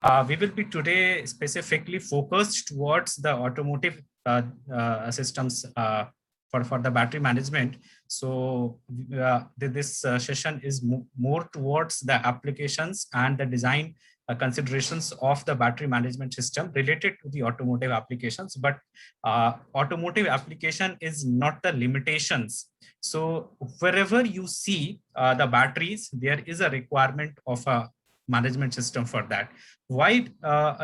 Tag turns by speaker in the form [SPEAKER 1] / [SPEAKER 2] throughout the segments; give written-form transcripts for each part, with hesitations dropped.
[SPEAKER 1] We will be today specifically focused towards the automotive systems for the battery management. So this session is more towards the applications and the design considerations of the battery management system related to the automotive applications. But automotive application is not the limitations. So wherever you see the batteries, there is a requirement of a management system for that. Why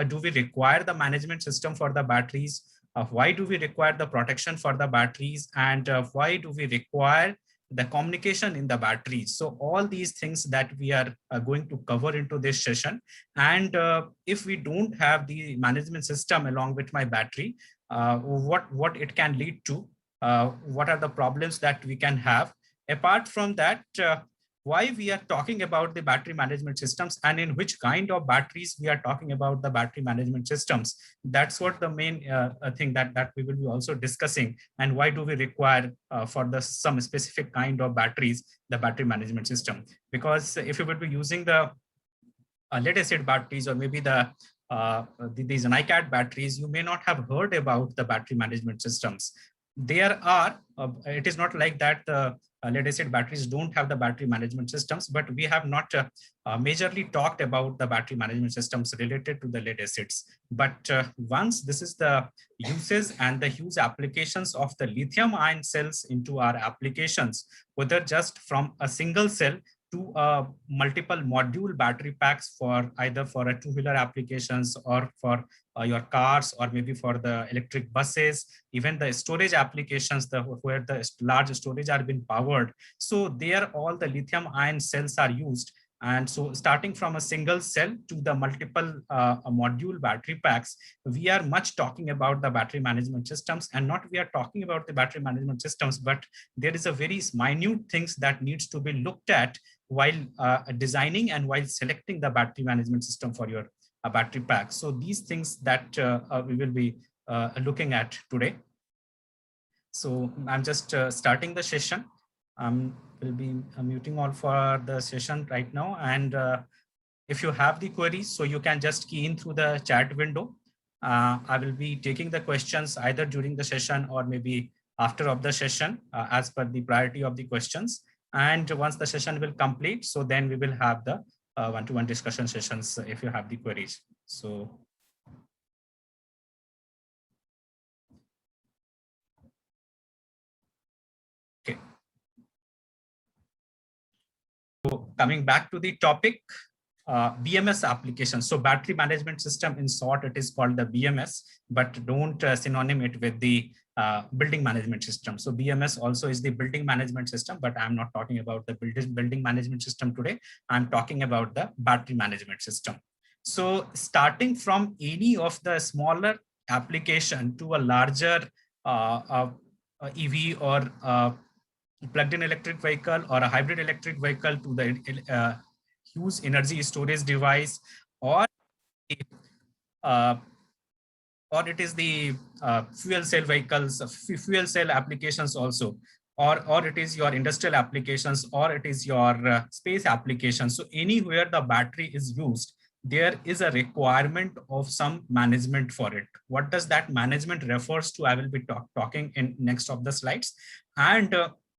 [SPEAKER 1] do we require the management system for the batteries? Why do we require the protection for the batteries? And why do we require the communication in the batteries? So all these things that we are going to cover into this session. And if we don't have the management system along with my battery, what it can lead to, what are the problems that we can have? Apart from that, why we are talking about the battery management systems and in which kind of batteries we are talking about the battery management systems. That's what the main thing that we will be also discussing. And why do we require for the some specific kind of batteries, the battery management system? Because if you would be using the lead acid batteries or maybe these NiCad batteries, you may not have heard about the battery management systems. There are, it is not like that lead acid batteries don't have the battery management systems, but we have not majorly talked about the battery management systems related to the lead acids. But once this is the uses and the huge applications of the lithium ion cells into our applications, whether just from a single cell to multiple module battery packs for either for a two-wheeler applications or for your cars or maybe for the electric buses, even the storage applications where the large storage are being powered. So there all the lithium ion cells are used. And so starting from a single cell to the multiple module battery packs, we are much talking about the battery management systems, and not we are talking about the battery management systems, but there is a very minute things that needs to be looked at while designing and while selecting the battery management system for your battery pack. So these things that we will be looking at today. So I'm just starting the session. Will be muting all for the session right now. And if you have the queries, so you can just key in through the chat window. I will be taking the questions either during the session or maybe after of the session as per the priority of the questions. And once the session will complete, so then we will have the one-to-one discussion sessions if you have the queries. So. Okay. So coming back to the topic, BMS application. So battery management system, in short, it is called the BMS, but don't synonym it with the building management system. So BMS also is the building management system, but I'm not talking about the building management system today. I'm talking about the battery management system. So starting from any of the smaller application to a larger EV or plugged-in electric vehicle or a hybrid electric vehicle to the huge energy storage device, or it is the fuel cell vehicles, fuel cell applications also, or it is your industrial applications, or it is your space applications. So anywhere the battery is used, there is a requirement of some management for it. What does that management refers to? I will be talking in next of the slides. And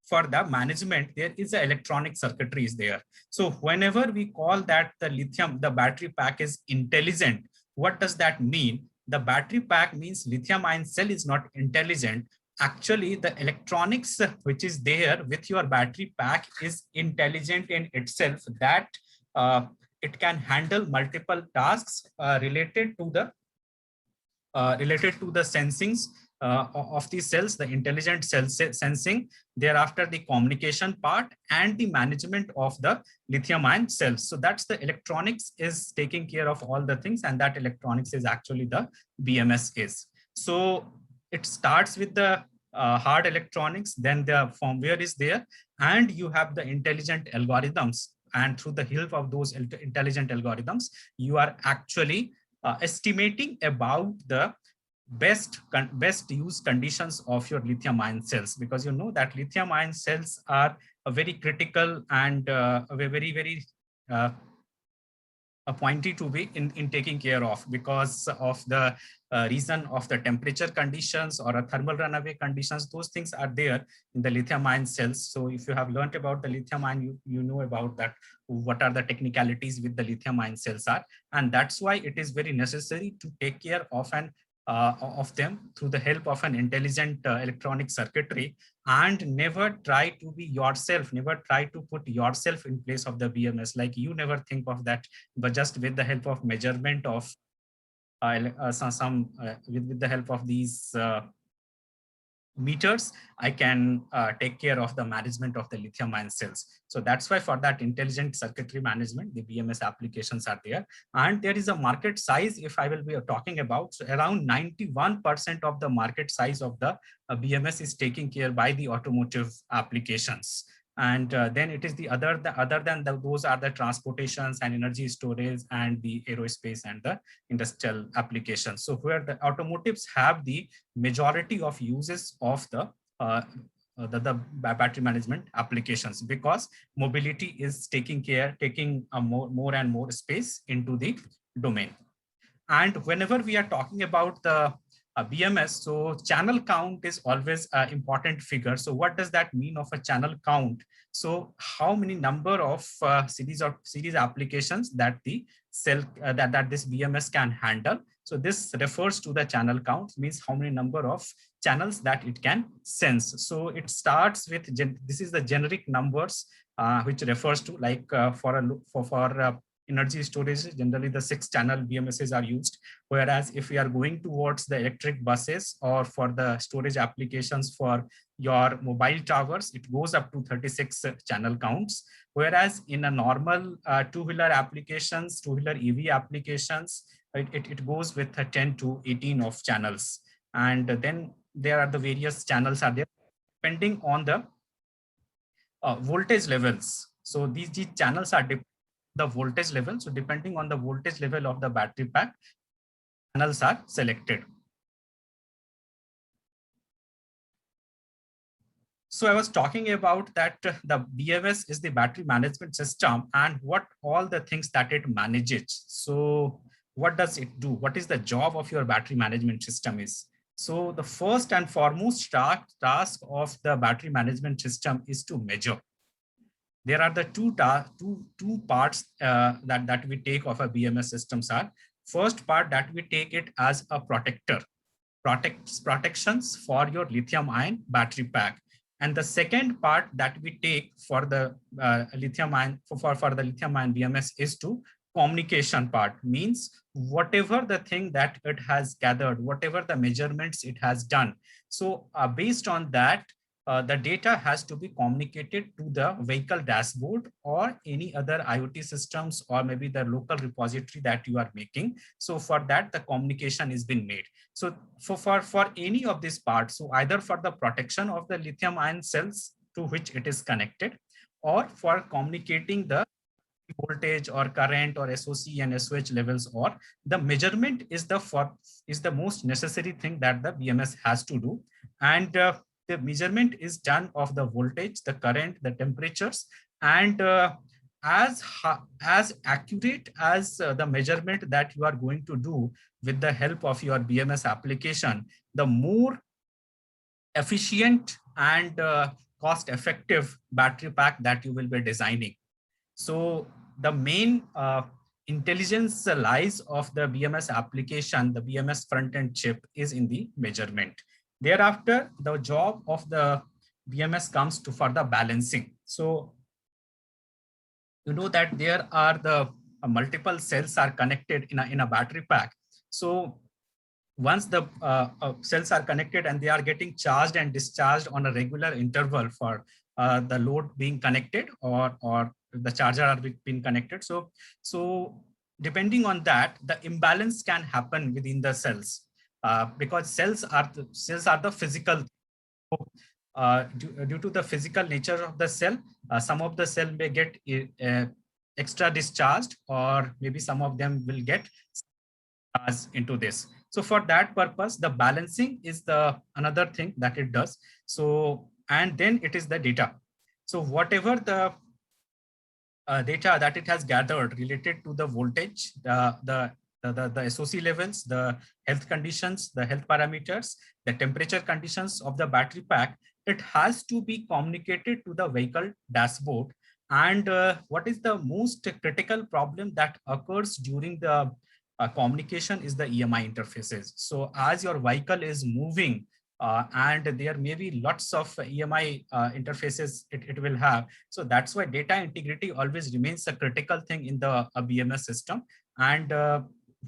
[SPEAKER 1] for the management, there is a electronic circuitry is there. So whenever we call that the battery pack is intelligent, what does that mean? The battery pack means lithium ion cell is not intelligent. Actually, the electronics which is there with your battery pack is intelligent in itself, that it can handle multiple tasks related to the sensings of the cells, the intelligent cell sensing, thereafter the communication part and the management of the lithium ion cells. So that's the electronics is taking care of all the things, and that electronics is actually the BMS is. So it starts with the hard electronics, then the firmware is there, and you have the intelligent algorithms. And through the help of those intelligent algorithms, you are actually estimating about the best use conditions of your lithium ion cells, because you know that lithium ion cells are a very critical and very pointy to be in taking care of because of the reason of the temperature conditions or a thermal runaway conditions. Those things are there in the lithium ion cells. So if you have learned about the lithium ion, you know about that, what are the technicalities with the lithium ion cells are. And that's why it is very necessary to take care of of them through the help of an intelligent electronic circuitry, and never try to be yourself, never try to put yourself in place of the BMS. Like you never think of that, but just with the help of measurement of with the help of these meters, I can take care of the management of the lithium ion cells. So that's why for that intelligent circuitry management, the BMS applications are there. And there is a market size, if I will be talking about, so around 91% of the market size of the BMS is taken care by the automotive applications. And then it is the other than those are the transportations and energy storage and the aerospace and the industrial applications. So where the automotives have the majority of uses of the battery management applications, because mobility is taking more and more space into the domain. And whenever we are talking about the BMS, so channel count is always an important figure. So what does that mean of a channel count? So how many number of series applications that the cell that this BMS can handle? So this refers to the channel count, means how many number of channels that it can sense. So it starts with this is the generic numbers which refers to, like for energy storage, generally the 6-channel BMSs are used. Whereas if we are going towards the electric buses or for the storage applications for your mobile towers, it goes up to 36 channel counts. Whereas in a normal two-wheeler applications, two-wheeler EV applications, it goes with 10 to 18 of channels. And then there are the various channels are there depending on the voltage levels. So these channels are the voltage level. So depending on the voltage level of the battery pack, channels are selected. So I was talking about that the BMS is the battery management system and what all the things that it manages. So what does it do? What is the job of your battery management system is? So the first and foremost task of the battery management system is to measure. There are the two parts that we take of a BMS systems are. First part that we take it as a protector, protections for your lithium ion battery pack. And the second part that we take for the lithium ion for the lithium ion BMS is to communication part, means whatever the thing that it has gathered, whatever the measurements it has done. So based on that, the data has to be communicated to the vehicle dashboard or any other IoT systems or maybe the local repository that you are making. So for that, the communication is being made. So for any of these parts, so either for the protection of the lithium ion cells to which it is connected, or for communicating the voltage or current or SOC and SOH levels, or the measurement is the most necessary thing that the BMS has to do. And the measurement is done of the voltage, the current, the temperatures, and as accurate as the measurement that you are going to do with the help of your BMS application, the more efficient and cost effective battery pack that you will be designing. So the main intelligence lies of the BMS application, the BMS front-end chip, is in the measurement. Thereafter, the job of the BMS comes to for the balancing. So you know that there are the multiple cells are connected in a battery pack. So once the cells are connected and they are getting charged and discharged on a regular interval for the load being connected or the charger are being connected. So depending on that, the imbalance can happen within the cells because cells are the physical. Due to the physical nature of the cell, some of the cell may get extra discharged, or maybe some of them will get charged into this. So for that purpose, the balancing is the another thing that it does. So, and then it is the data. So whatever the data that it has gathered related to the voltage, the SOC levels, the health conditions, the health parameters, the temperature conditions of the battery pack, it has to be communicated to the vehicle dashboard. And what is the most critical problem that occurs during the communication is the EMI interfaces. So as your vehicle is moving, and there may be lots of EMI interfaces it will have. So that's why data integrity always remains a critical thing in the BMS system. And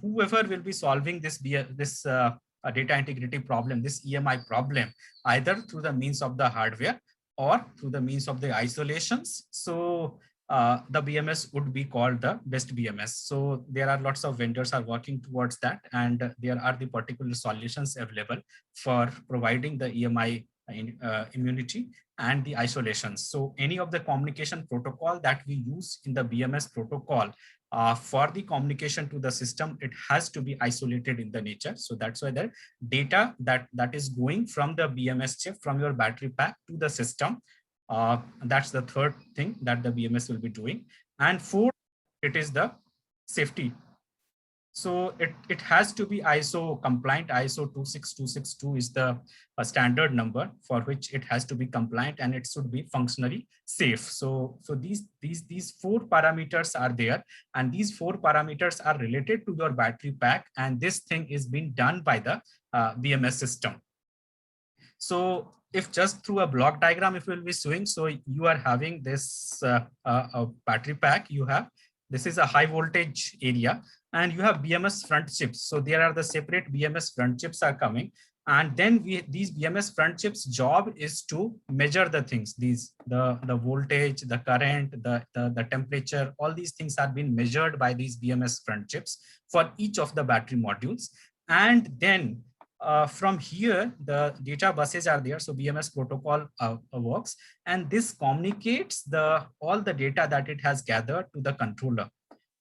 [SPEAKER 1] whoever will be solving this data integrity problem, this EMI problem, either through the means of the hardware or through the means of the isolations. So the BMS would be called the best BMS. So there are lots of vendors are working towards that, and there are the particular solutions available for providing the EMI immunity and the isolations. So any of the communication protocol that we use in the BMS protocol for the communication to the system, it has to be isolated in the nature. So that's why the data that is going from the BMS chip, from your battery pack to the system, that's the third thing that the BMS will be doing. And fourth, it is the safety. So it has to be ISO compliant. ISO 26262 is the standard number for which it has to be compliant, and it should be functionally safe. So these four parameters are there, and these four parameters are related to your battery pack, and this thing is being done by the BMS system. So if just through a block diagram, if we'll be showing, so you are having this battery pack, you have, this is a high voltage area, and you have BMS front chips. So there are the separate BMS front chips are coming. And then these BMS front chips job is to measure the things, the voltage, the current, the temperature, all these things are being measured by these BMS front chips for each of the battery modules. And then from here, the data buses are there. So BMS protocol works, and this communicates all the data that it has gathered to the controller.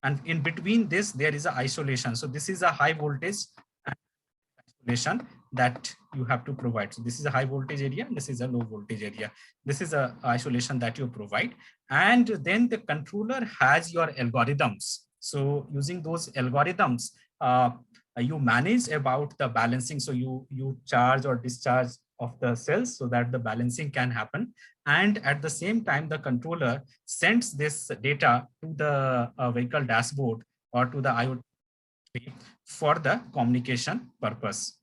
[SPEAKER 1] And in between this, there is an isolation. So this is a high voltage isolation that you have to provide. So this is a high voltage area, and this is a low voltage area. This is a isolation that you provide. And then the controller has your algorithms. So using those algorithms, you manage about the balancing. So you charge or discharge of the cells so that the balancing can happen. And at the same time, the controller sends this data to the vehicle dashboard or to the IoT for the communication purpose.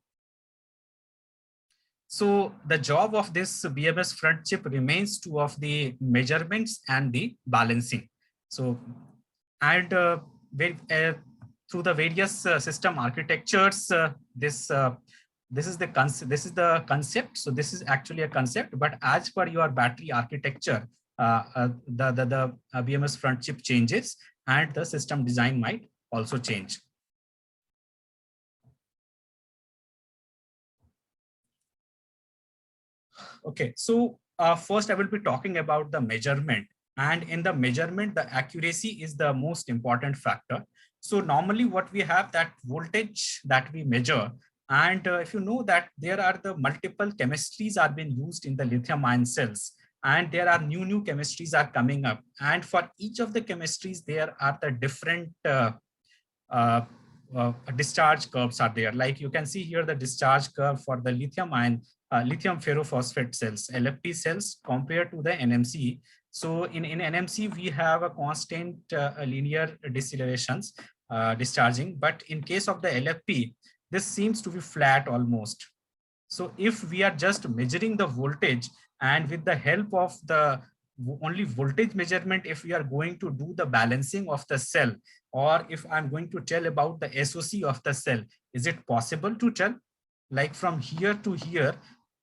[SPEAKER 1] So the job of this BMS front chip remains two of the measurements and the balancing. So, and through the various system architectures, this is the concept. So this is actually a concept, but as per your battery architecture, the BMS front chip changes, and the system design might also change. Okay, so first I will be talking about the measurement. And in the measurement, the accuracy is the most important factor. So normally what we have, that voltage that we measure, and if you know that there are the multiple chemistries are being used in the lithium ion cells, and there are new chemistries are coming up. And for each of the chemistries, there are the different discharge curves are there. Like you can see here, the discharge curve for the lithium ion, lithium ferrophosphate cells, LFP cells, compared to the NMC. So in NMC, we have a constant linear decelerations discharging, but in case of the LFP, this seems to be flat almost. So if we are just measuring the voltage, and with the help of the only voltage measurement, if we are going to do the balancing of the cell, or if I'm going to tell about the SOC of the cell, is it possible to tell? Like from here to here,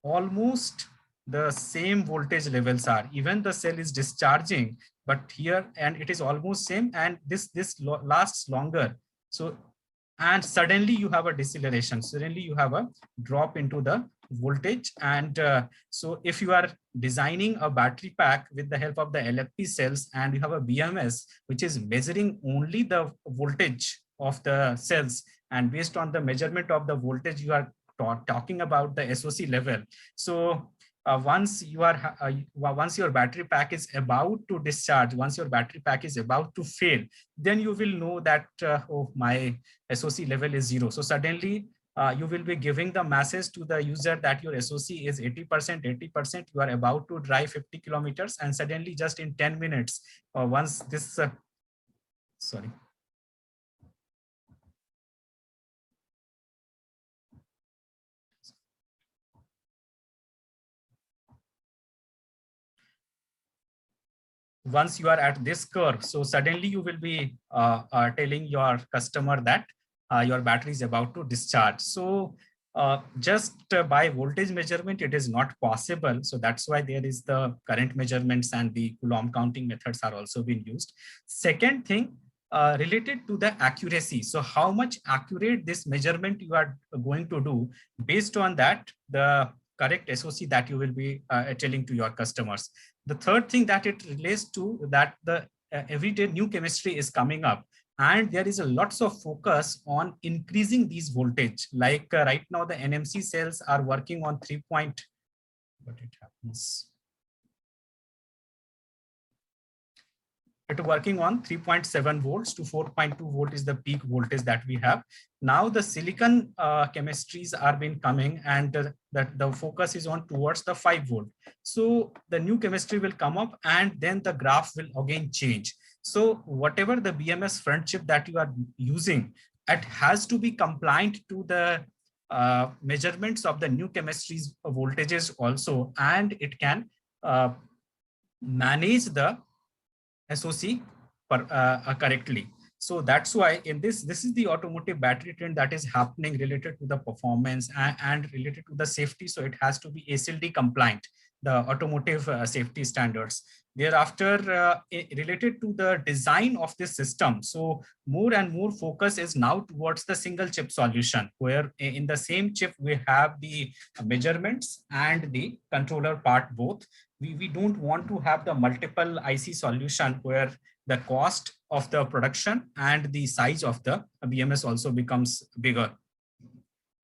[SPEAKER 1] almost the same voltage levels are, even the cell is discharging, but here, and it is almost same, and this lasts longer. So, and suddenly you have a deceleration, suddenly you have a drop into the voltage. And so if you are designing a battery pack with the help of the LFP cells, and you have a BMS which is measuring only the voltage of the cells, and based on the measurement of the voltage, you are talking about the SOC level. So once your battery pack is about to discharge, once your battery pack is about to fail, then you will know that oh, my SOC level is 0. So suddenly you will be giving the message to the user that your SOC is 80%, 80%. You are about to drive 50 kilometers, and suddenly just in 10 minutes, once this sorry. Once you are at this curve, so suddenly you will be telling your customer that your battery is about to discharge. So just by voltage measurement, it is not possible. So that's why there is the current measurements, and the Coulomb counting methods are also being used. Second thing, related to the accuracy. So how much accurate this measurement you are going to do, based on that, the correct SOC that you will be telling to your customers. The third thing that it relates to, that the everyday new chemistry is coming up, and there is a lots of focus on increasing these voltage. Like right now, the NMC cells are working on 3 point, but it happens. It working on 3.7 volts to 4.2 volt is the peak voltage that we have. Now the silicon chemistries are been coming, and that the focus is on towards the 5 volt. So the new chemistry will come up, and then the graph will again change. So whatever the BMS front chip that you are using, it has to be compliant to the measurements of the new chemistries voltages also, and it can manage the SOC correctly. So that's why in this is the automotive battery trend that is happening related to the performance and related to the safety. So it has to be ASIL-D compliant, the automotive safety standards. Thereafter, related to the design of this system, so more and more focus is now towards the single chip solution, where in the same chip we have the measurements and the controller part both. We don't want to have the multiple IC solution where the cost of the production and the size of the BMS also becomes bigger.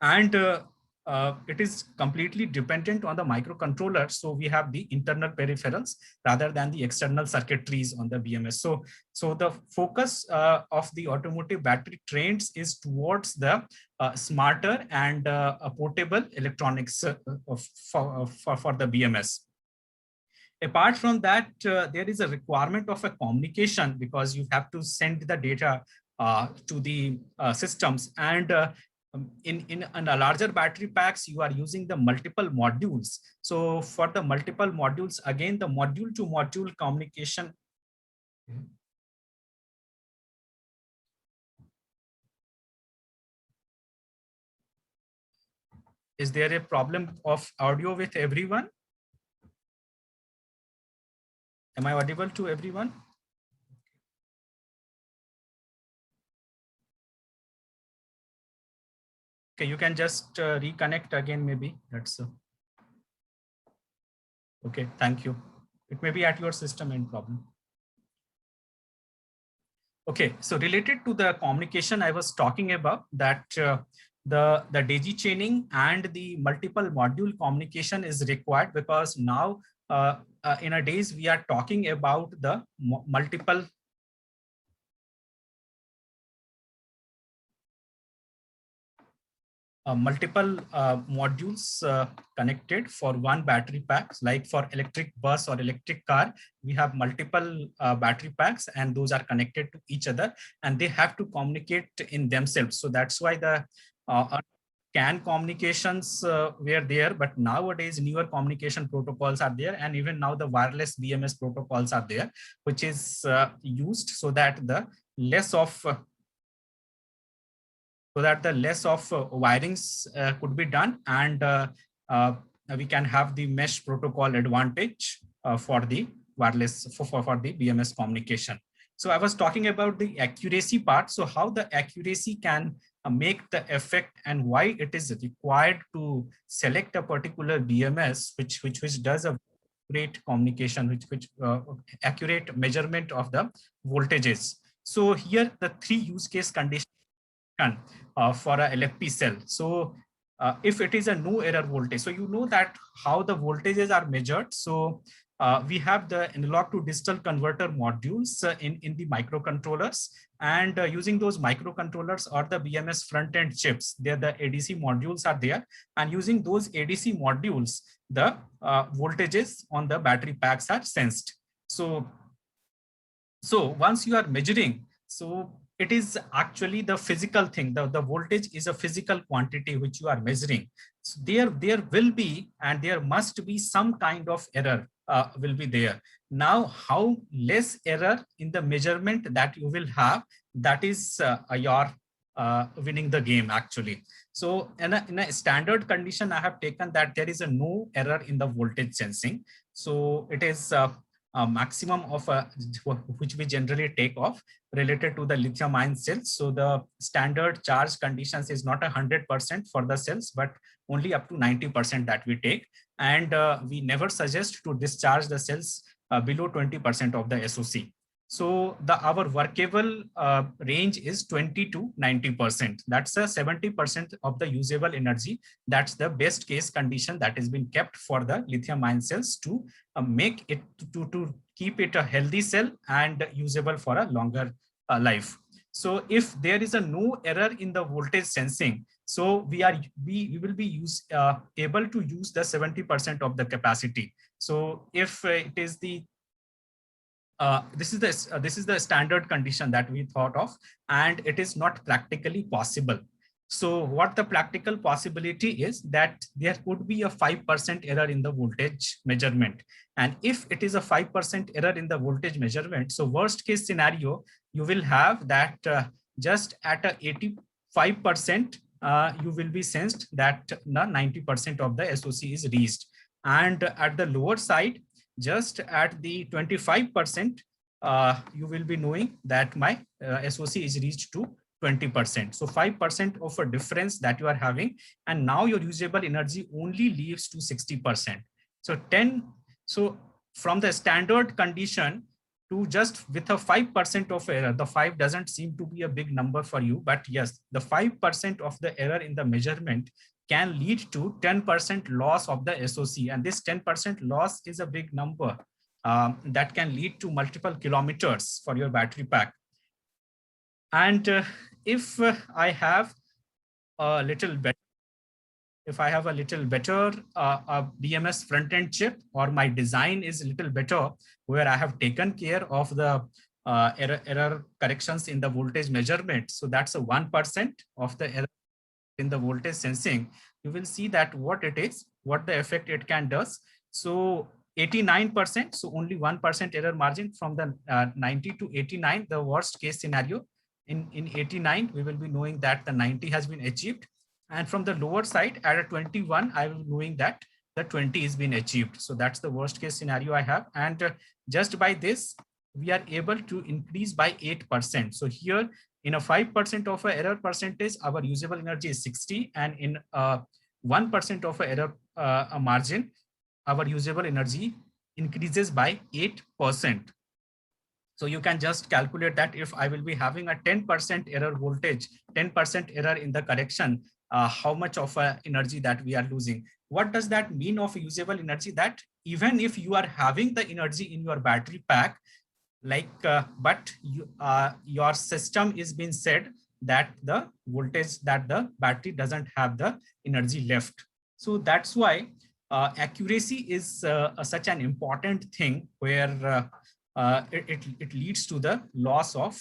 [SPEAKER 1] And it is completely dependent on the microcontroller. So we have the internal peripherals rather than the external circuitries on the BMS. So the focus of the automotive battery trends is towards the smarter and portable electronics for the BMS. Apart from that, there is a requirement of a communication, because you have to send the data to the systems, and in a larger battery packs, you are using the multiple modules. So for the multiple modules, again, the module to module communication. Is there a problem of audio with everyone? Am I audible to everyone? Okay, you can just reconnect again, maybe. That's okay. Thank you. It may be at your system end problem. Okay, so related to the communication, I was talking about that the daisy chaining and the multiple module communication is required, because now in a days we are talking about the multiple modules connected for one battery packs. Like for electric bus or electric car, we have multiple battery packs, and those are connected to each other, and they have to communicate in themselves. So that's why the CAN communications were there, but nowadays newer communication protocols are there, and even now the wireless BMS protocols are there, which is used so that the less of wirings could be done, and we can have the mesh protocol advantage for the wireless for the BMS communication. So I was talking about the accuracy part. So how the accuracy can make the effect, and why it is required to select a particular BMS which does a great communication, which accurate measurement of the voltages. So here the three use case conditions for a LFP cell. So if it is a no error voltage. So you know that how the voltages are measured. So we have the analog to digital converter modules in the microcontrollers, and using those microcontrollers or the BMS front-end chips, there the ADC modules are there, and using those ADC modules, the voltages on the battery packs are sensed. So once you are measuring, so it is actually the physical thing. The voltage is a physical quantity which you are measuring. So there will be and there must be some kind of error will be there. Now, how less error in the measurement that you will have, that is your winning the game actually. So in a standard condition, I have taken that there is a no error in the voltage sensing. So it is a maximum of which we generally take off related to the lithium ion cells. So the standard charge conditions is not 100% for the cells, but only up to 90% that we take. And we never suggest to discharge the cells below 20% of the SOC. So our workable range is 20 to 90%. That's a 70% of the usable energy. That's the best case condition that has been kept for the lithium ion cells to make it to keep it a healthy cell and usable for a longer life. So if there is a no error in the voltage sensing, so we will be able to use the 70% of the capacity. So if it is the this is the standard condition that we thought of, and it is not practically possible. So what the practical possibility is that there could be a 5% error in the voltage measurement. And if it is a 5% error in the voltage measurement, so worst case scenario, you will have that just at a 85%, you will be sensed that the 90% of the SOC is reached. And at the lower side, just at the 25%, you will be knowing that my SOC is reached to 20%. So 5% of a difference that you are having, and now your usable energy only leaves to 60%. So from the standard condition to just with a 5% of error, the 5 doesn't seem to be a big number for you, but yes, the 5% of the error in the measurement can lead to 10% loss of the SOC. And this 10% loss is a big number that can lead to multiple kilometers for your battery pack. And if I have a little better, BMS front-end chip, or my design is a little better, where I have taken care of the error corrections in the voltage measurement. So that's a 1% of the error in the voltage sensing. You will see that what it is, what the effect it can does. So 89%, so only 1% error margin from the 90 to 89, the worst case scenario. In 89, we will be knowing that the 90 has been achieved. And from the lower side at a 21, I will be knowing that the 20 is been achieved. So that's the worst case scenario I have. And just by this, we are able to increase by 8%. So here in a 5% of a error percentage, our usable energy is 60. And in 1% of a error margin, our usable energy increases by 8%. So you can just calculate that if I will be having a 10% error voltage, 10% error in the correction, how much of energy that we are losing. What does that mean of usable energy? That even if you are having the energy in your battery pack, but your system is being said that the voltage that the battery doesn't have the energy left. So that's why accuracy is such an important thing, where it leads to the loss of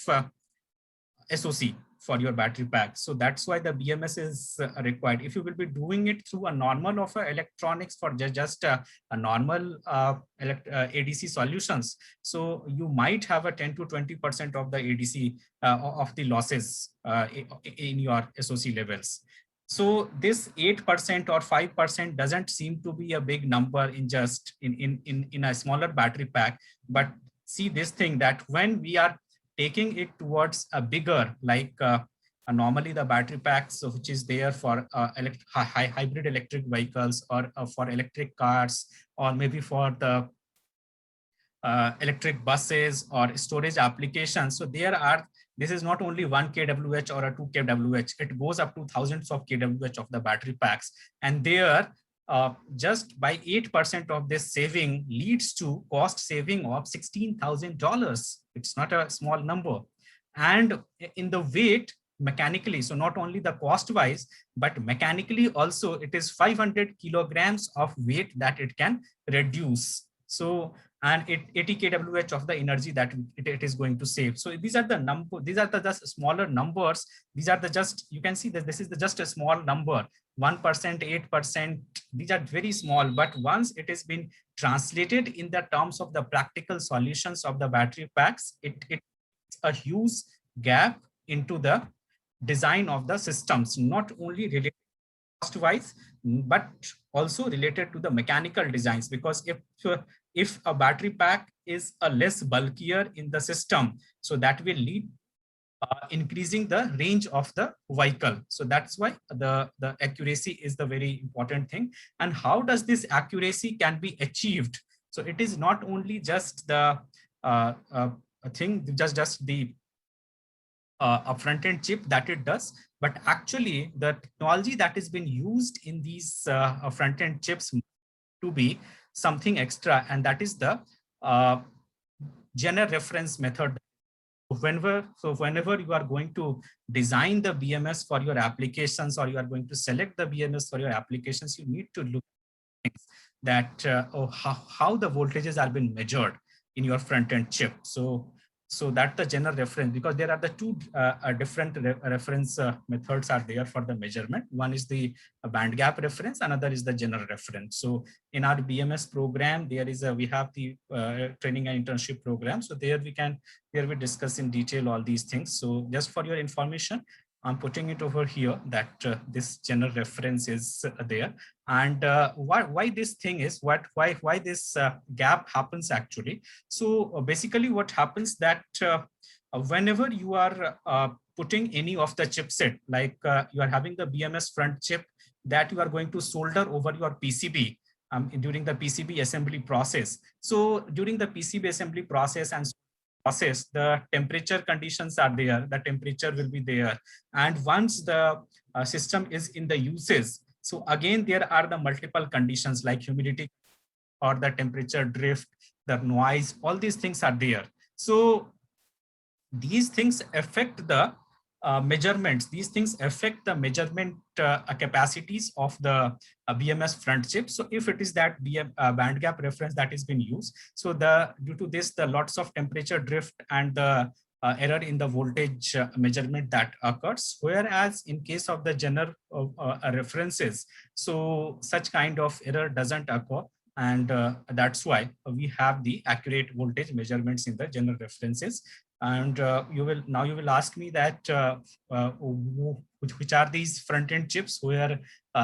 [SPEAKER 1] SOC for your battery pack. So that's why the BMS is required. If you will be doing it through a normal of electronics for just a normal ADC solutions, so you might have a 10 to 20% of the ADC of the losses in your SOC levels. So this 8% or 5% doesn't seem to be a big number in just in a smaller battery pack. But see this thing, that when we are taking it towards a bigger, normally the battery packs, which is there for hybrid electric vehicles, or for electric cars, or maybe for the electric buses or storage applications. So there are this is not only 1 kWh or a 2 kWh, it goes up to thousands of kWh of the battery packs. And there, just by 8% of this saving leads to cost saving of $16,000. It's not a small number. And in the weight, mechanically, so not only the cost wise, but mechanically also it is 500 kilograms of weight that it can reduce. So, and 80 kWh of the energy that it is going to save. So these are the number, these are the just smaller numbers. These are the just, you can see that this is just a small number, 1%, 8%, these are very small, but once it has been translated in the terms of the practical solutions of the battery packs, it's a huge gap into the design of the systems, not only related cost wise, but also related to the mechanical designs. Because if a battery pack is a less bulkier in the system, so that will lead increasing the range of the vehicle. So that's why the accuracy is the very important thing. And how does this accuracy can be achieved? So it is not only just the thing, just the a front-end chip that it does, but actually the technology that has been used in these front-end chips to be something extra, and that is the Jenner reference method. Whenever you are going to design the BMS for your applications, or you are going to select the BMS for your applications, you need to look at things that how the voltages are being measured in your front-end chip. So that the Jenner reference, because there are the two different reference methods are there for the measurement. One is the band gap reference, another is the Jenner reference. So in our BMS program, there is we have the training and internship program. So there we discuss in detail all these things. So just for your information, I'm putting it over here that this Jenner reference is there. And why this thing is, why this gap happens actually. So basically what happens that whenever you are putting any of the chipset, like you are having the BMS front chip that you are going to solder over your PCB during the PCB assembly process. So during the PCB assembly process and process, the temperature conditions are there, the temperature will be there. And once the system is in the uses, so again, there are the multiple conditions like humidity or the temperature drift, the noise, all these things are there. So these things affect the measurements. These things affect the measurement capacities of the BMS front chip. So if it is that band gap reference that is being used, so due to this, the lots of temperature drift and the error in the voltage measurement that occurs. Whereas in case of the Jenner references, so such kind of error doesn't occur. And that's why we have the accurate voltage measurements in the Jenner references. And you will ask me that which are these front-end chips where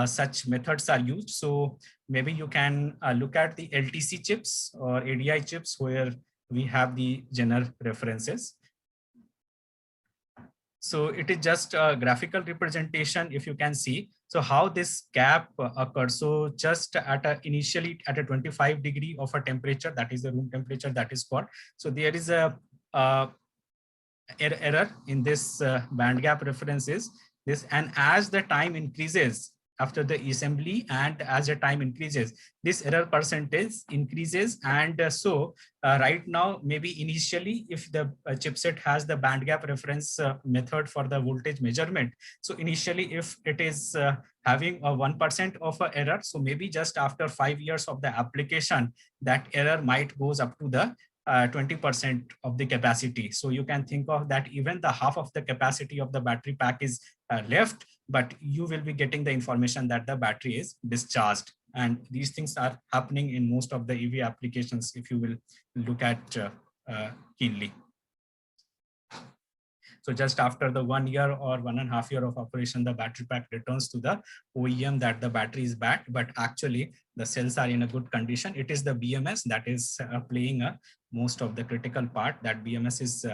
[SPEAKER 1] such methods are used. So maybe you can look at the LTC chips or ADI chips where we have the Jenner references. So it is just a graphical representation, if you can see. So how this gap occurs. So just initially at a 25 degree of a temperature, that is the room temperature that is called. So there is a error in this band gap references. And as the time increases after the assembly and as the time increases, this error percentage increases. And so right now, maybe initially, if the chipset has the band gap reference method for the voltage measurement, so initially if it is having a 1% of a error, so maybe just after 5 years of the application, that error might goes up to the 20% of the capacity. So you can think of that even the half of the capacity of the battery pack is left, but you will be getting the information that the battery is discharged. And these things are happening in most of the EV applications if you will look at keenly. So just after the 1 year or 1.5 years of operation, the battery pack returns to the OEM that the battery is bad, but actually the cells are in a good condition. It is the BMS that is playing most of the critical part, that BMS is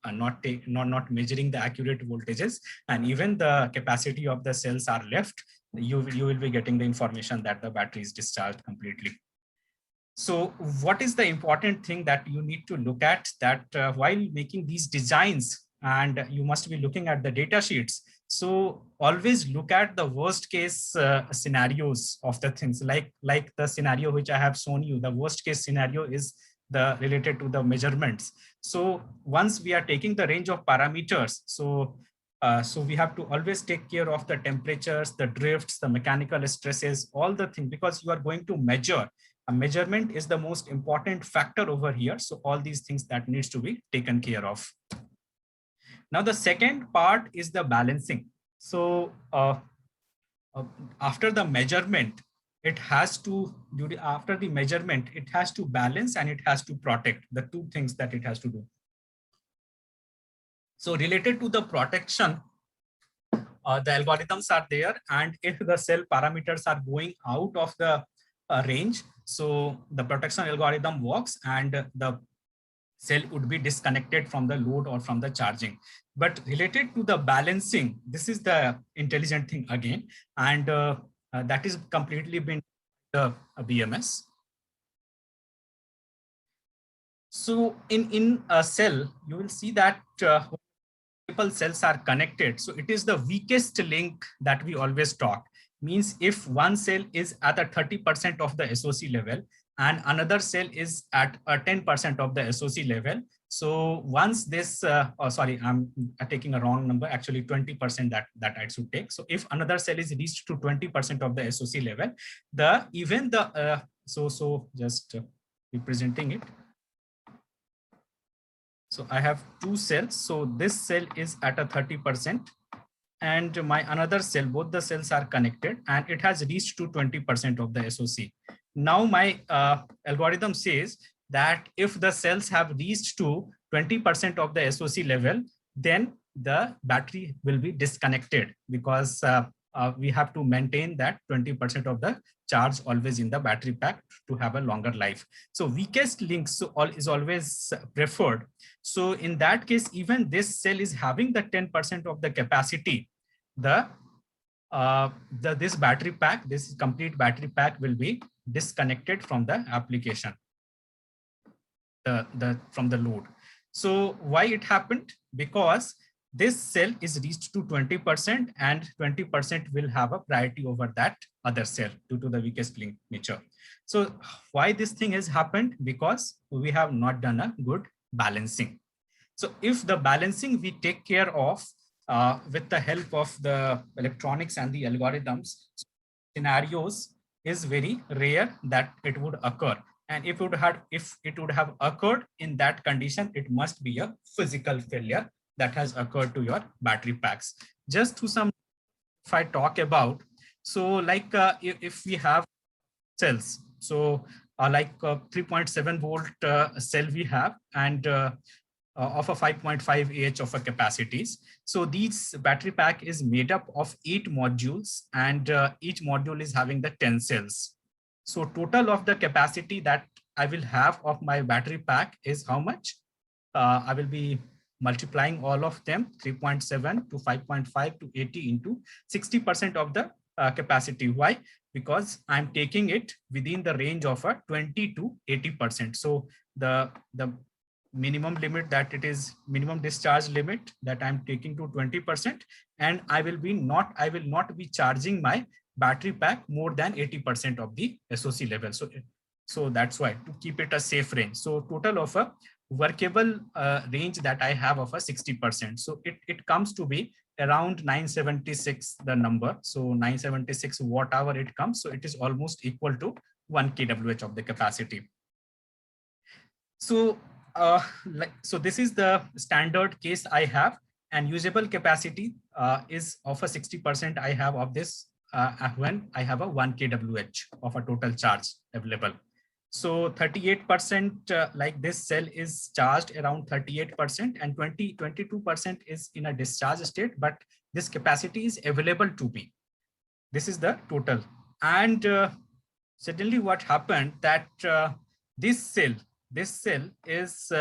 [SPEAKER 1] not measuring the accurate voltages, and even the capacity of the cells are left. You will be getting the information that the battery is discharged completely. So what is the important thing that you need to look at, that while making these designs and you must be looking at the data sheets. So always look at the worst case scenarios of the things, like the scenario which I have shown you. The worst case scenario is the related to the measurements. So once we are taking the range of parameters, so we have to always take care of the temperatures, the drifts, the mechanical stresses, all the things, because you are going to measure. A measurement is the most important factor over here. So all these things that needs to be taken care of. Now the second part is the balancing. So after the measurement, it has to, after the measurement, it has to balance and it has to protect, the two things that it has to do. So related to the protection, the algorithms are there, and if the cell parameters are going out of the range, so the protection algorithm works and the cell would be disconnected from the load or from the charging. But related to the balancing, this is the intelligent thing again, and that is completely been the BMS. So in a cell, you will see that multiple cells are connected. So it is the weakest link that we always talk. Means if one cell is at a 30% of the SOC level and another cell is at a 10% of the SOC level. So once this, sorry, I'm taking a wrong number, actually 20% that I should take. So if another cell is reached to 20% of the SOC level, so just representing it. So I have two cells. So this cell is at a 30% and my another cell, both the cells are connected and it has reached to 20% of the SOC. Now my algorithm says that if the cells have reached to 20% of the SOC level, then the battery will be disconnected, because we have to maintain that 20% of the charge always in the battery pack to have a longer life. So weakest links is always preferred. So in that case, even this cell is having the 10% of the capacity, this battery pack, this complete battery pack will be disconnected from the application, from the load. So why it happened? Because this cell is reached to 20% and 20% will have a priority over that other cell due to the weakest link nature. So why this thing has happened? Because we have not done a good balancing. So if the balancing we take care of with the help of the electronics and the algorithms, scenarios is very rare that it would occur. And if it would have occurred in that condition, it must be a physical failure that has occurred to your battery packs. Just to some, if I talk about, so like if we have cells, so like 3.7 volt cell we have, and of a 5.5 Ah of a capacities. So these battery pack is made up of 8 modules, and each module is having the 10 cells. So total of the capacity that I will have of my battery pack is how much? I will be multiplying all of them, 3.7 to 5.5 to 80 into 60% of the capacity. Why? Because I'm taking it within the range of a 20 to 80%. So the minimum limit that it is, minimum discharge limit that I'm taking to 20%, and I will not be charging my battery pack more than 80% of the SOC level. So that's why, to keep it a safe range. So total of a workable range that I have of a 60%. So it comes to be around 976, the number. So 976 watt hour it comes. So it is almost equal to 1 kWh of the capacity. So so this is the standard case I have, and usable capacity is of a 60% I have of this when I have a 1 kWh of a total charge available. So 38% like this cell is charged around 38%, and 22% is in a discharge state, but this capacity is available to me. This is the total. And suddenly what happened that this cell is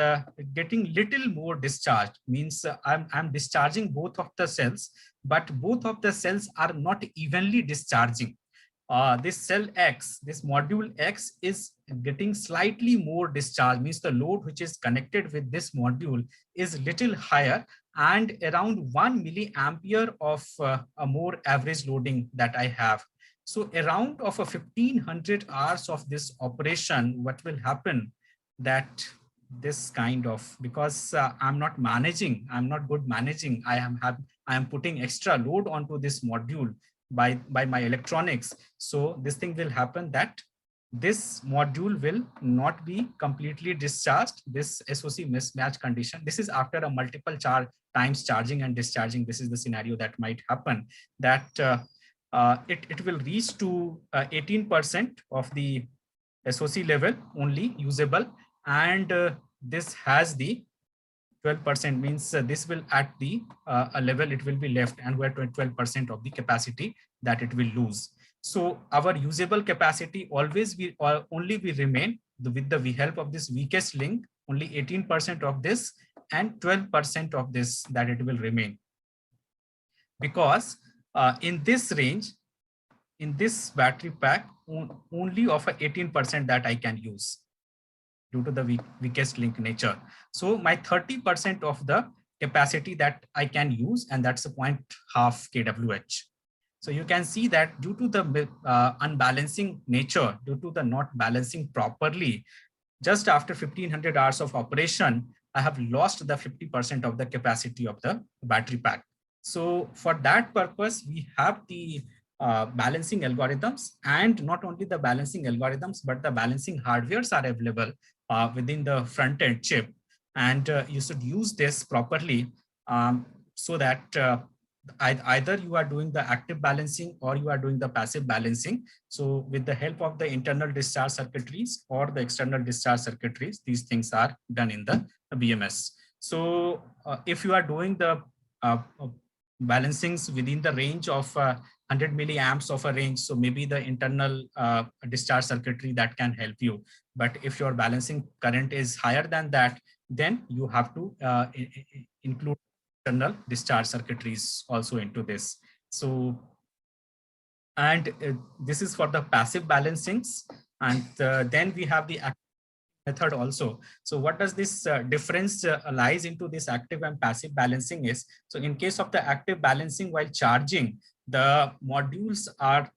[SPEAKER 1] getting little more discharged, means I'm discharging both of the cells, but both of the cells are not evenly discharging. This cell X, this module X is getting slightly more discharge, means the load which is connected with this module is little higher, and around 1 milliampere of a more average loading that I have. So around of a 1500 hours of this operation, what will happen that this kind of, because I'm not managing, I'm not good managing, I am putting extra load onto this module by my electronics. So this thing will happen that this module will not be completely discharged, this SOC mismatch condition. This is after a multiple times charging and discharging. This is the scenario that might happen, that it will reach to 18% of the SOC level only usable, and this has the 12%, means this will at the a level it will be left, and where 12% of the capacity that it will lose. So our usable capacity always we only we remain with the help of this weakest link, only 18% of this and 12% of this that it will remain, because in this range, in this battery pack, only of 18% that I can use due to the weakest link nature. So my 30% of the capacity that I can use, and that's a 0.5 kWh. So you can see that due to the unbalancing nature, due to the not balancing properly, just after 1500 hours of operation, I have lost the 50% of the capacity of the battery pack. So for that purpose, we have the balancing algorithms, and not only the balancing algorithms, but the balancing hardwares are available within the front end chip. And you should use this properly, so that either you are doing the active balancing or you are doing the passive balancing. So with the help of the internal discharge circuitries or the external discharge circuitries, these things are done in the BMS. So if you are doing the balancings within the range of 100 milliamps of a range, so maybe the internal discharge circuitry that can help you. But if your balancing current is higher than that, then you have to include external discharge circuitries also into this. So, and this is for the passive balancings, and then we have the active method also. So what does this difference lies into this active and passive balancing is, so in case of the active balancing, while charging, the modules are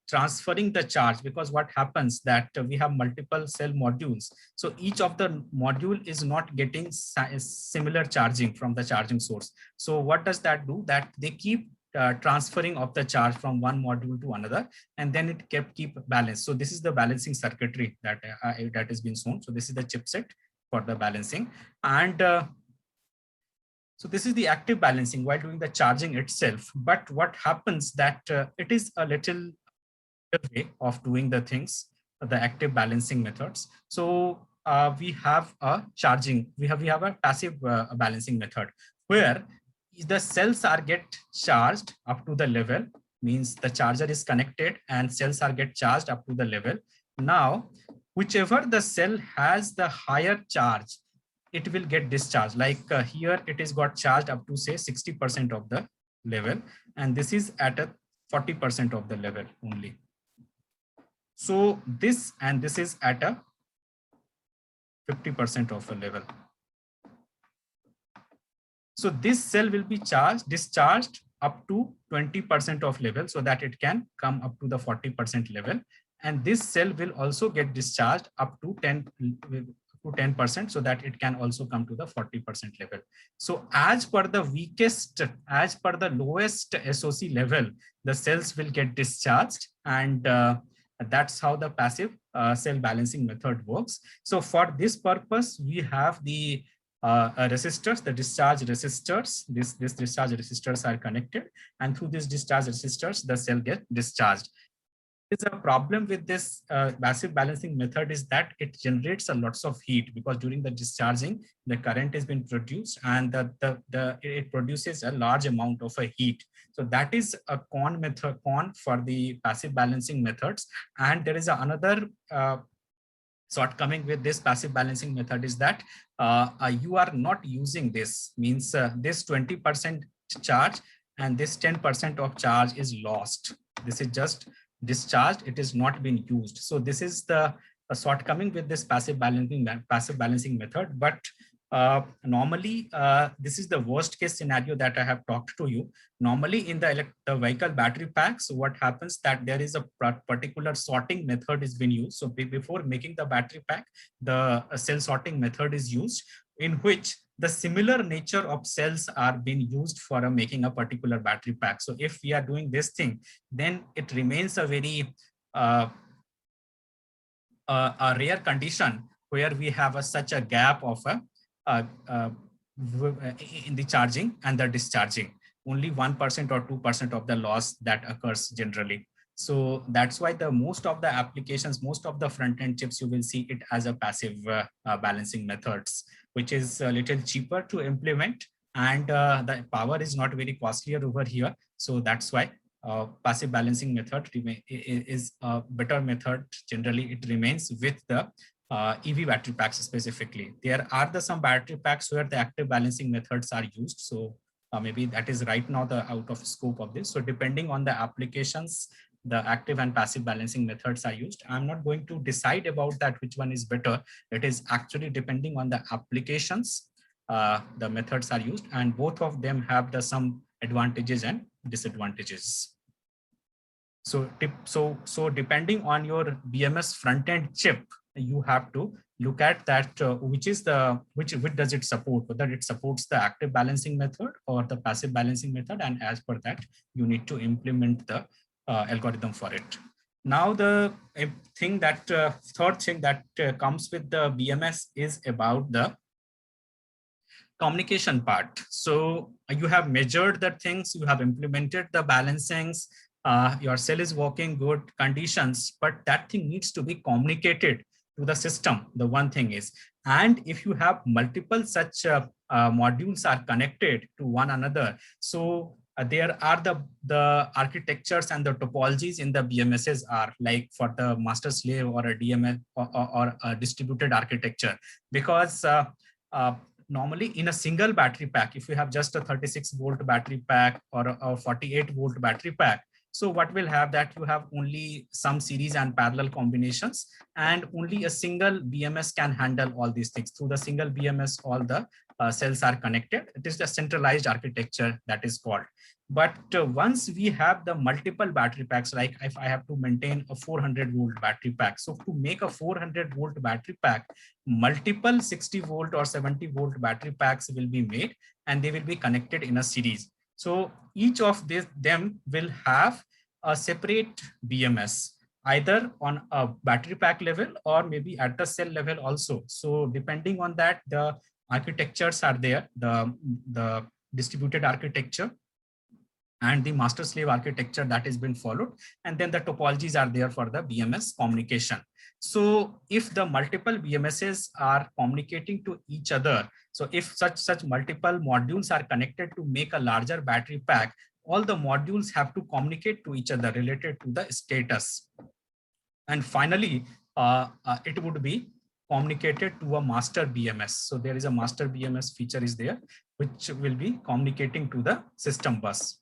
[SPEAKER 1] transferring the charge, because what happens that we have multiple cell modules. So each of the module is not getting similar charging from the charging source. So what does that do? That they keep transferring of the charge from one module to another, and then it keep balanced. So this is the balancing circuitry that that has been shown. So this is the chipset for the balancing, and so this is the active balancing while doing the charging itself. But what happens that it is a little way of doing the things, the active balancing methods. So we have a charging, we have a passive balancing method, where the cells are get charged up to the level, means the charger is connected and cells are get charged up to the level. Now, whichever the cell has the higher charge, it will get discharged. Like here, it is got charged up to say 60% of the level, and this is at a 40% of the level only. So this and this is at a 50% of a level. So this cell will be discharged up to 20% of level, so that it can come up to the 40% level. And this cell will also get discharged up to 10%, so that it can also come to the 40% level. So as per the weakest, as per the lowest SOC level, the cells will get discharged, and that's how the passive cell balancing method works. So for this purpose, we have the resistors, the discharge resistors. This discharge resistors are connected, and through these discharge resistors, the cell gets discharged. There's a problem with this passive balancing method is that it generates a lots of heat, because during the discharging, the current has been produced, and it produces a large amount of a heat. So that is a con for the passive balancing methods. And there is another shortcoming with this passive balancing method is that you are not using this, means this 20% charge and this 10% of charge is lost. This is just discharged, it is not been used. So this is the shortcoming with this passive balancing method. But Normally, this is the worst case scenario that I have talked to you. Normally in the vehicle battery packs, what happens that there is a particular sorting method is being used. So before making the battery pack, the cell sorting method is used, in which the similar nature of cells are being used for making a particular battery pack. So if we are doing this thing, then it remains a very a rare condition where we have such a gap of in the charging and the discharging. Only 1% or 2% of the loss that occurs generally. So that's why the most of the applications, most of the front-end chips, you will see it as a passive balancing methods, which is a little cheaper to implement, and the power is not very costlier over here. So that's why passive balancing method is a better method. Generally, it remains with the EV battery packs specifically. There are some battery packs where the active balancing methods are used. So maybe that is right now the out of scope of this. So depending on the applications, the active and passive balancing methods are used. I'm not going to decide about that which one is better. It is actually depending on the applications, the methods are used, and both of them have some advantages and disadvantages. So depending on your BMS front-end chip, you have to look at that which does it support, whether it supports the active balancing method or the passive balancing method, and as per that you need to implement the algorithm for it. Now the third thing that comes with the BMS is about the communication part. So you have measured the things, you have implemented the balancings, your cell is working good conditions, but that thing needs to be communicated to the system. The one thing is, and if you have multiple such modules are connected to one another, so there are the architectures and the topologies in the BMSs are like for the master slave or a DMS or a distributed architecture, because normally in a single battery pack, if you have just a 36-volt battery pack or a 48-volt battery pack, so what will have that you have only some series and parallel combinations, and only a single BMS can handle all these things. Through the single BMS, all the cells are connected. It is the centralized architecture that is called. But once we have the multiple battery packs, like if I have to maintain a 400-volt battery pack, so to make a 400-volt battery pack, multiple 60-volt or 70-volt battery packs will be made, and they will be connected in a series. So each of them will have a separate BMS, either on a battery pack level or maybe at the cell level also. So depending on that, the architectures are there, the distributed architecture and the master slave architecture that has been followed, and then the topologies are there for the BMS communication. So if the multiple BMSs are communicating to each other, so if such multiple modules are connected to make a larger battery pack, all the modules have to communicate to each other related to the status. And finally, it would be communicated to a master BMS. So there is a master BMS feature is there, which will be communicating to the system bus.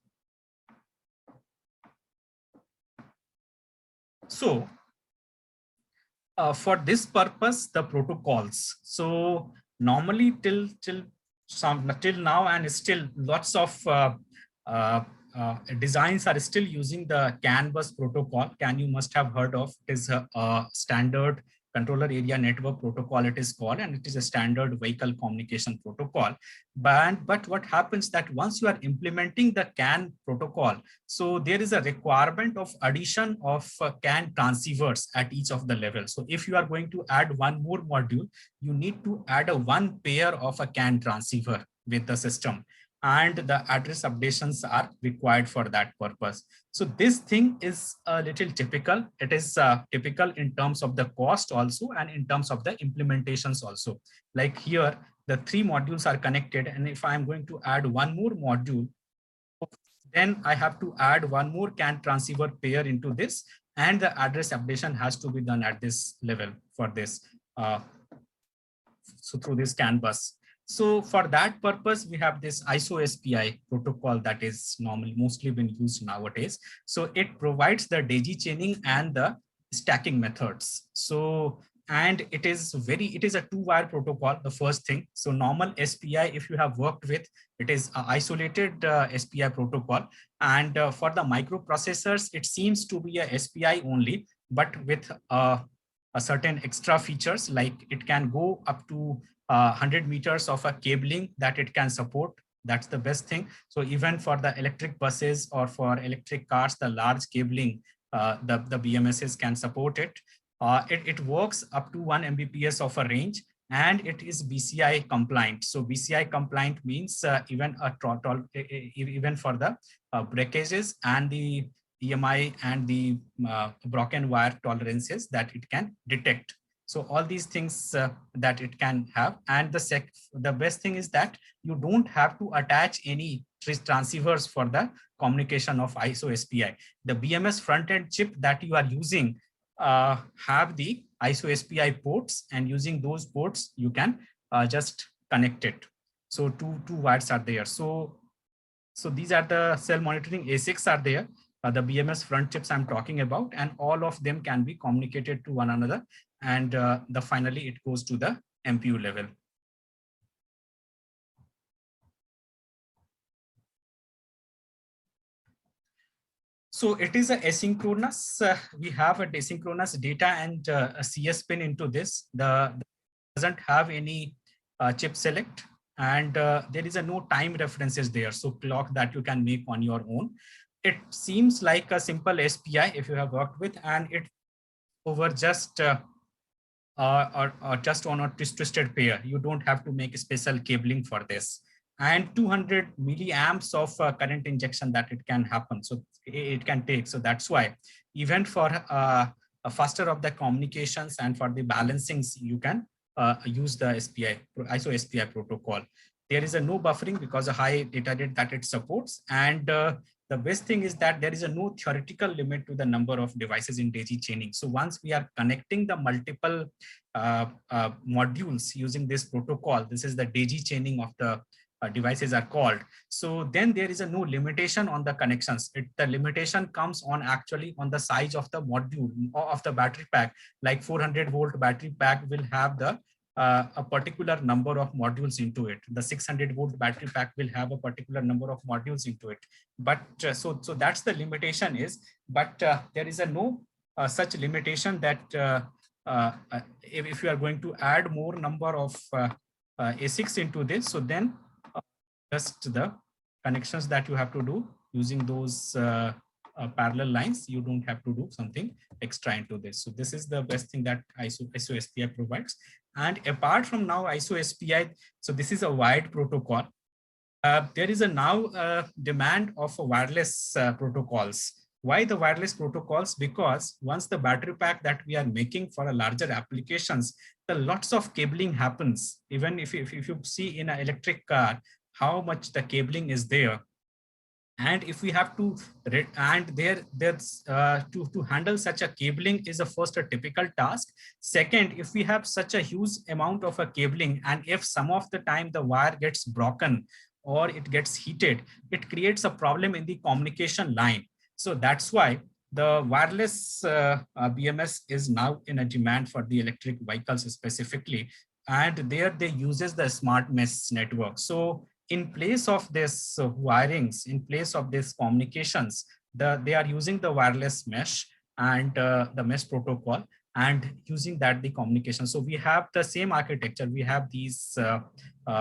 [SPEAKER 1] So for this purpose, the protocols. So normally till now and still lots of designs are still using the CAN bus protocol. CAN you must have heard of. It is a standard controller area network protocol it is called, and it is a standard vehicle communication protocol. But what happens that once you are implementing the CAN protocol, so there is a requirement of addition of CAN transceivers at each of the levels. So if you are going to add one more module, you need to add one pair of a CAN transceiver with the system, and the address updations are required for that purpose. So this thing is a little typical. It is typical in terms of the cost also, and in terms of the implementations also. Like here, the 3 modules are connected, and if I'm going to add one more module, then I have to add one more CAN transceiver pair into this, and the address updation has to be done at this level for this. So through this CAN bus. So for that purpose, we have this ISO-SPI protocol that is mostly been used nowadays. So it provides the daisy chaining and the stacking methods. So and it is a 2-wire protocol, the first thing. So normal SPI, if you have worked with, it is a isolated SPI protocol. And for the microprocessors, it seems to be a SPI only, but with a certain extra features, like it can go up to 100 meters of a cabling that it can support. That's the best thing. So even for the electric buses or for electric cars, the large cabling, the BMSs can support it. It works up to 1 Mbps of a range, and it is BCI compliant. So BCI compliant means even even for the breakages and the EMI and the broken wire tolerances that it can detect. So all these things that it can have. And the best thing is that you don't have to attach any transceivers for the communication of ISO SPI. The BMS front-end chip that you are using have the ISO SPI ports, and using those ports, you can just connect it. So two wires are there. So these are the cell monitoring ASICs are there. The BMS front chips I'm talking about, and all of them can be communicated to one another. And finally, it goes to the MPU level. So it is a asynchronous. We have a asynchronous data and a CS pin into this. The doesn't have any chip select, and there is a no time references there. So clock that you can make on your own. It seems like a simple SPI if you have worked with, and it over just or just on a twisted pair. You don't have to make special cabling for this. And 200 milliamps of current injection that it can happen. So it can take. So that's why even for a faster of the communications and for the balancings, you can use the ISO SPI protocol. There is a no buffering because a high data rate that it supports. And the best thing is that there is a no theoretical limit to the number of devices in daisy chaining. So once we are connecting the multiple modules using this protocol, this is the daisy chaining of the devices are called. So then there is a no limitation on the connections. The limitation comes on actually on the size of the module of the battery pack. Like 400-volt battery pack will have the a particular number of modules into it. The 600-volt battery pack will have a particular number of modules into it. But so that's the limitation is. But there is a no such limitation that if you are going to add more number of ASICs into this, so then just the connections that you have to do using those parallel lines, you don't have to do something extra into this. So this is the best thing that ISO SPI provides. And apart from now ISO SPI, so this is a wired protocol. There is a now demand of wireless protocols. Why the wireless protocols? Because once the battery pack that we are making for a larger applications, the lots of cabling happens. Even if you see in an electric car, how much the cabling is there. And if we have to, and there's to handle such a cabling is a first a typical task. Second, if we have such a huge amount of a cabling, and if some of the time the wire gets broken or it gets heated, it creates a problem in the communication line. So that's why the wireless BMS is now in a demand for the electric vehicles specifically. And there they uses the smart mesh network. So in place of this wirings, in place of this communications, they are using the wireless mesh and the mesh protocol, and using that the communication. So we have the same architecture. We have these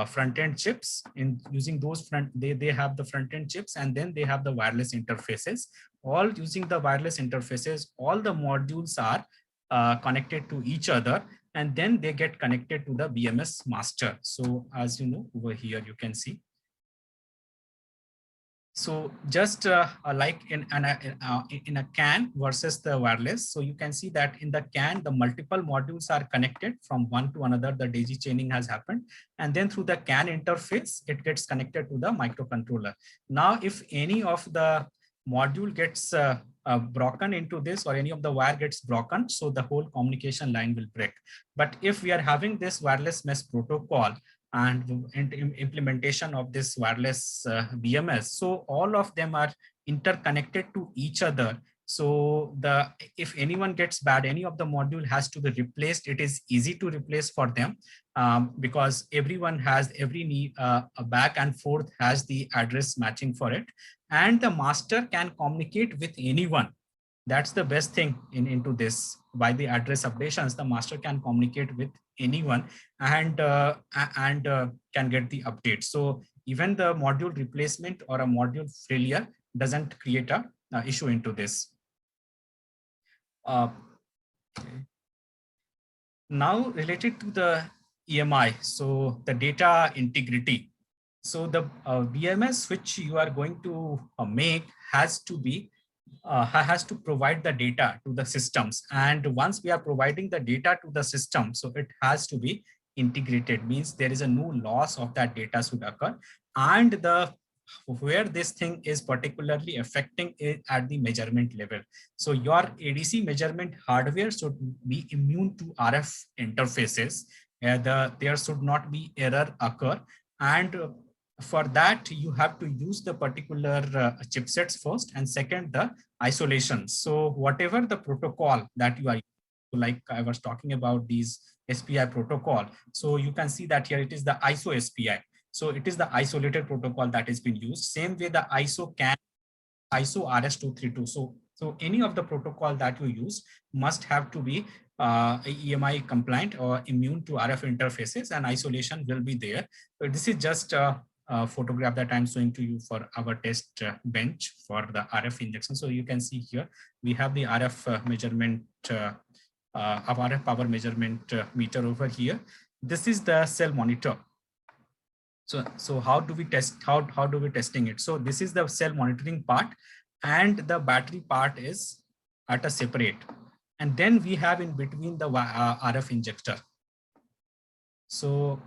[SPEAKER 1] front-end chips. In using those they have the front-end chips, and then they have the wireless interfaces. All using the wireless interfaces, all the modules are connected to each other, and then they get connected to the BMS master. So as you know, over here you can see. So just like in a CAN versus the wireless. So you can see that in the CAN, the multiple modules are connected from one to another. The daisy chaining has happened. And then through the CAN interface, it gets connected to the microcontroller. Now, if any of the module gets broken into this, or any of the wire gets broken, so the whole communication line will break. But if we are having this wireless mesh protocol and implementation of this wireless BMS, so all of them are interconnected to each other. So if anyone gets bad, any of the module has to be replaced. It is easy to replace for them because everyone has a back and forth has the address matching for it, and the master can communicate with anyone. That's the best thing into this. By the address updations, the master can communicate with anyone and can get the update. So even the module replacement or a module failure doesn't create a issue into this. Okay. Now related to the EMI, so the data integrity. So the BMS which you are going to make has to provide the data to the systems. And once we are providing the data to the system, so it has to be integrated, means there is a no loss of that data should occur. And where this thing is particularly affecting it at the measurement level. So your ADC measurement hardware should be immune to RF interfaces. There should not be error occur. And for that, you have to use the particular chipsets first, and second, the isolation. So whatever the protocol that you are, like I was talking about these SPI protocol. So you can see that here it is the ISO SPI. So it is the isolated protocol that has been used. Same way the ISO RS232. So any of the protocol that you use must have to be EMI compliant or immune to RF interfaces, and isolation will be there. But this is just a photograph that I'm showing to you for our test bench for the RF injection. So you can see here we have the RF measurement of RF power measurement meter over here. This is the cell monitor. So how do we test? How do we testing it? So this is the cell monitoring part, and the battery part is at a separate. And then we have in between the RF injector. So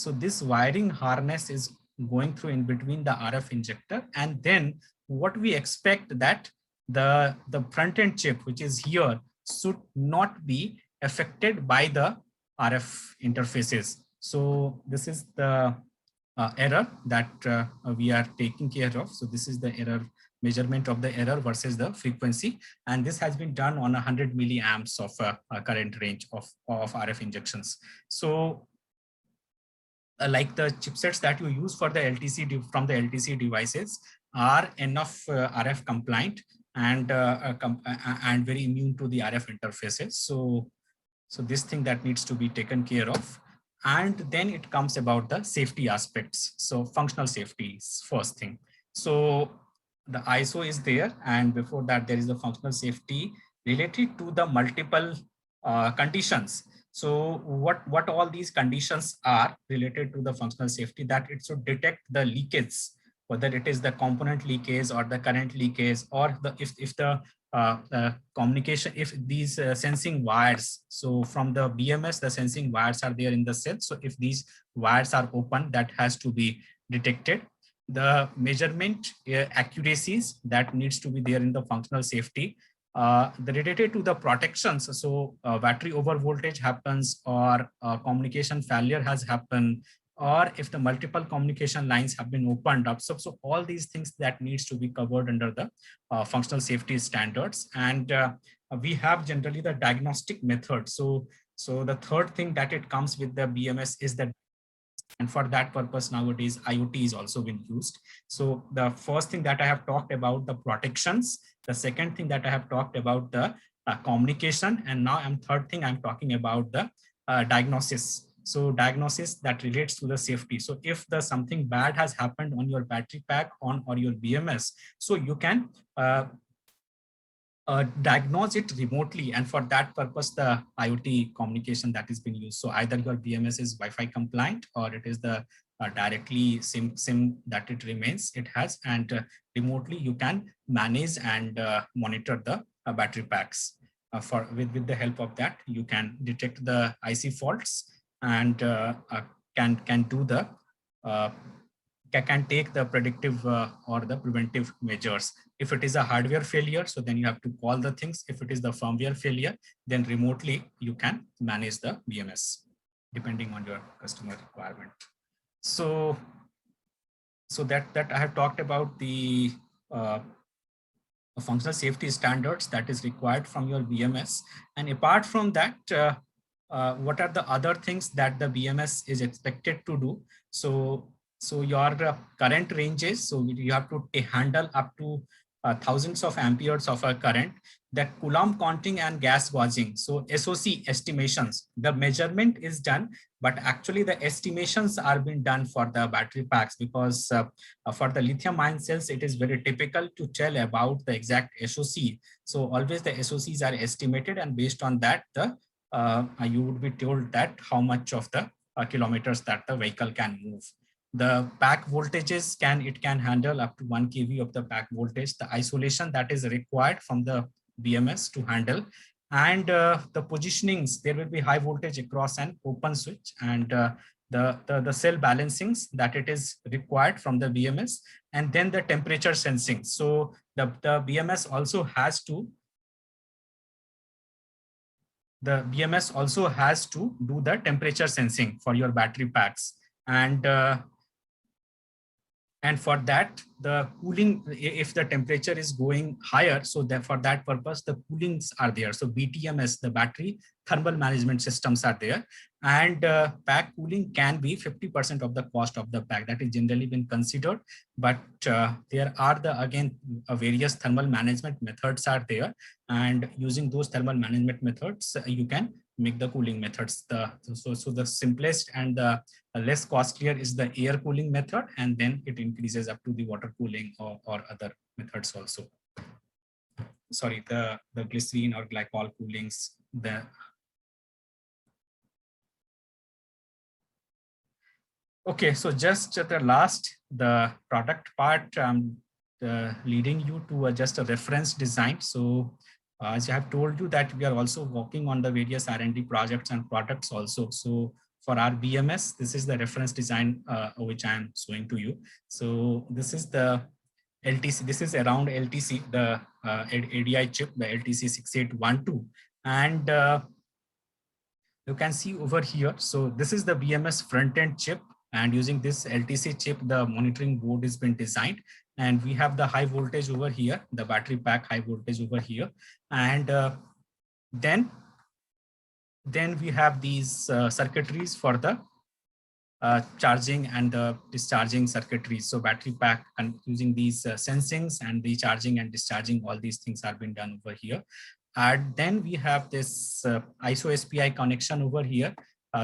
[SPEAKER 1] this wiring harness is going through in between the RF injector, and then what we expect that the front end chip, which is here, should not be affected by the RF interfaces. So this is the error that we are taking care of. So this is the error measurement of the error versus the frequency, and this has been done on 100 milliamps of current range of RF injections. So like the chipsets that you use for the LTC from the LTC devices are enough RF compliant and very immune to the RF interfaces. So this thing that needs to be taken care of. And then it comes about the safety aspects. So functional safety is first thing. So the ISO is there, and before that there is the functional safety related to the multiple conditions. So what all these conditions are related to the functional safety, that it should detect the leakage, whether it is the component leakage or the current leakage, or if the communication, if these sensing wires, so from the BMS the sensing wires are there in the cell. So if these wires are open, that has to be detected. The measurement accuracies that needs to be there in the functional safety. The related to the protections, so battery over voltage happens, or communication failure has happened, or if the multiple communication lines have been opened up. So all these things that needs to be covered under the functional safety standards. And we have generally the diagnostic method. So the third thing that it comes with the BMS is that, and for that purpose nowadays IoT is also been used. So the first thing that I have talked about the protections, the second thing that I have talked about the communication, and now third thing I'm talking about the diagnosis. So diagnosis that relates to the safety. So if the something bad has happened on your battery pack or your BMS, so you can diagnose it remotely, and for that purpose the IoT communication that is being used. So either your BMS is Wi-Fi compliant, or it is the directly SIM that it remains it has, and remotely you can manage and monitor the battery packs. With the help of that, you can detect the IC faults and can do the can take the predictive or the preventive measures. If it is a hardware failure, so then you have to call the things. If it is the firmware failure, then remotely you can manage the BMS depending on your customer requirement. So that I have talked about the functional safety standards that is required from your BMS. And apart from that, what are the other things that the BMS is expected to do? So your current ranges, so you have to handle up to thousands of amperes of a current, that Coulomb counting and gas gauging. So SOC estimations, the measurement is done, but actually the estimations are being done for the battery packs, because for the lithium ion cells, it is very typical to tell about the exact SOC. So always the SOCs are estimated, and based on that, you would be told that how much of the kilometers that the vehicle can move. The pack voltages can handle up to 1 kV of the pack voltage. The isolation that is required from the BMS to handle, and the positionings, there will be high voltage across an open switch, and the cell balancings that it is required from the BMS, and then the temperature sensing. So the BMS also has to do the temperature sensing for your battery packs. And for that, the cooling, if the temperature is going higher, so that for that purpose, the coolings are there. So BTMS, the battery thermal management systems are there. And pack cooling can be 50% of the cost of the pack. That is generally been considered. But there are again, various thermal management methods are there. And using those thermal management methods, you can make the cooling methods. So the simplest and the less costlier is the air cooling method, and then it increases up to the water cooling or other methods also. Sorry, the glycerine or glycol coolings. Okay, so just the last, the product part, leading you to just a reference design. So as I have told you that we are also working on the various R&D projects and products also. So for our BMS, this is the reference design which I am showing to you. So this is the LTC, this is around LTC, the ADI chip, the LTC 6812. And you can see over here, so this is the BMS front-end chip, and using this LTC chip, the monitoring board has been designed. And we have the high voltage over here, the battery pack high voltage over here. And then we have these circuitries for the charging and the discharging circuitries. So battery pack, and using these sensings and the charging and discharging, all these things are being done over here. And then we have this ISO SPI connection over here,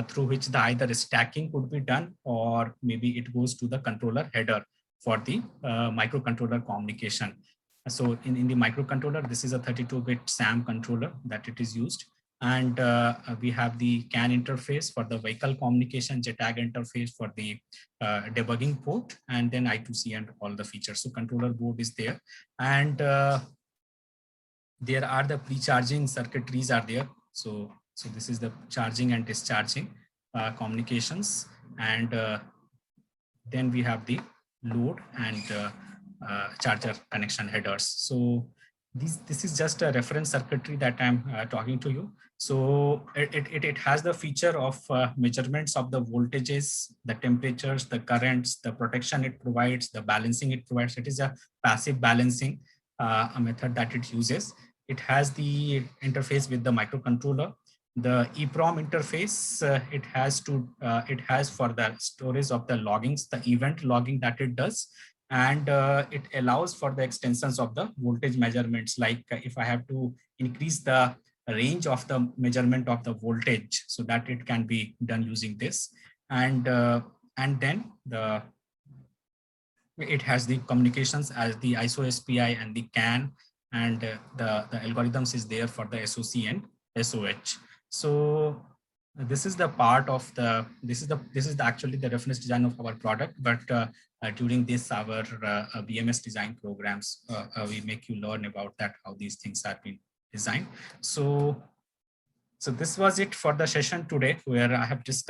[SPEAKER 1] through which either stacking could be done, or maybe it goes to the controller header for the microcontroller communication. So in the microcontroller, this is a 32-bit SAM controller that it is used. And we have the CAN interface for the vehicle communication, JTAG interface for the debugging port, and then I2C and all the features. So controller board is there. And there are the pre-charging circuitries are there. So this is the charging and discharging communications. And then we have the load and charger connection headers. So this is just a reference circuitry that I'm talking to you. So it has the feature of measurements of the voltages, the temperatures, the currents, the protection it provides, the balancing it provides. It is a passive balancing a method that it uses. It has the interface with the microcontroller. The EEPROM interface, it has for the storage of the loggings, the event logging that it does. And it allows for the extensions of the voltage measurements. Like if I have to increase the range of the measurement of the voltage, so that it can be done using this. And then it has the communications as the ISO SPI and the CAN, and the algorithms is there for the SOC and SOH. So this is the part of the, this is actually the reference design of our product. But during this, our BMS design programs, we make you learn about that, how these things are being designed. So this was it for the session today, where I have discussed